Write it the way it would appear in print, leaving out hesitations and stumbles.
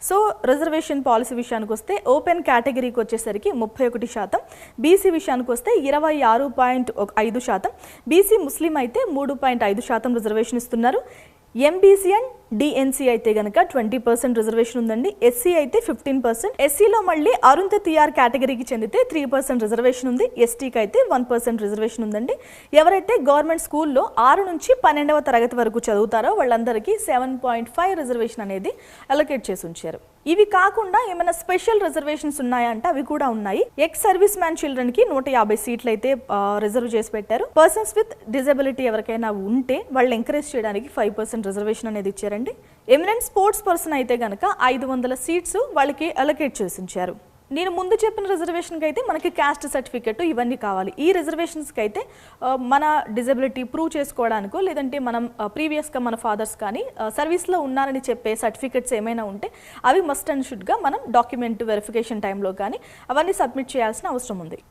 So reservation policy విషయానికి వస్తే open కేటగిరీకి వచ్చేసరికి 31%, బీసీ విషయానికి వస్తే 26.5%, బీసీ ముస్లిం అయితే 3.5% రిజర్వేషన్ ఇస్తున్నారు. ఎంబీసీ అండ్ డిఎన్సీ అయితే గనక 20% రిజర్వేషన్ ఉందండి. ఎస్సీ అయితే 15%. ఎస్సీలో మళ్ళీ అరుంధతిఆర్ కేటగిరీకి చెందితే 3% రిజర్వేషన్ ఉంది. ఎస్టీకి అయితే 1% రిజర్వేషన్ ఉందండి. ఎవరైతే గవర్నమెంట్ స్కూల్లో 6 నుంచి 12వ తరగతి వరకు చదువుతారో వాళ్ళందరికీ 7.5 రిజర్వేషన్ అనేది అలొకేట్ చేసి ఉంచారు. ఇవి కాకుండా ఏమైనా స్పెషల్ రిజర్వేషన్స్ ఉన్నాయా అంటే అవి కూడా ఉన్నాయి. ఎక్స్ సర్వీస్ మ్యాన్ చిల్డ్రన్ కి 150 సీట్లు అయితే రిజర్వ్ చేసి పెట్టారు. పర్సన్స్ విత్ డిజబిలిటీ ఎవరికైనా ఉంటే వాళ్ళు ఎంకరేజ్ చేయడానికి 5% రిజర్వేషన్ అనేది ఇచ్చారండి. ఎమినెంట్ స్పోర్ట్స్ పర్సన్ అయితే గనక 500 సీట్స్ వాళ్ళకి అలొకేట్ చేసి ఉంచారు. నేను ముందు చెప్పిన రిజర్వేషన్కి అయితే మనకి క్యాస్ట్ సర్టిఫికెట్ ఇవన్నీ కావాలి. ఈ రిజర్వేషన్స్కి అయితే మన డిజబిలిటీ ప్రూవ్ చేసుకోవడానికో లేదంటే మనం ప్రీవియస్గా మన ఫాదర్స్ కానీ సర్వీస్లో ఉన్నారని చెప్పే సర్టిఫికెట్స్ ఏమైనా ఉంటే అవి మస్ట్ అండ్ షుడ్గా మనం డాక్యుమెంట్ వెరిఫికేషన్ టైంలో కానీ అవన్నీ సబ్మిట్ చేయాల్సిన అవసరం ఉంది.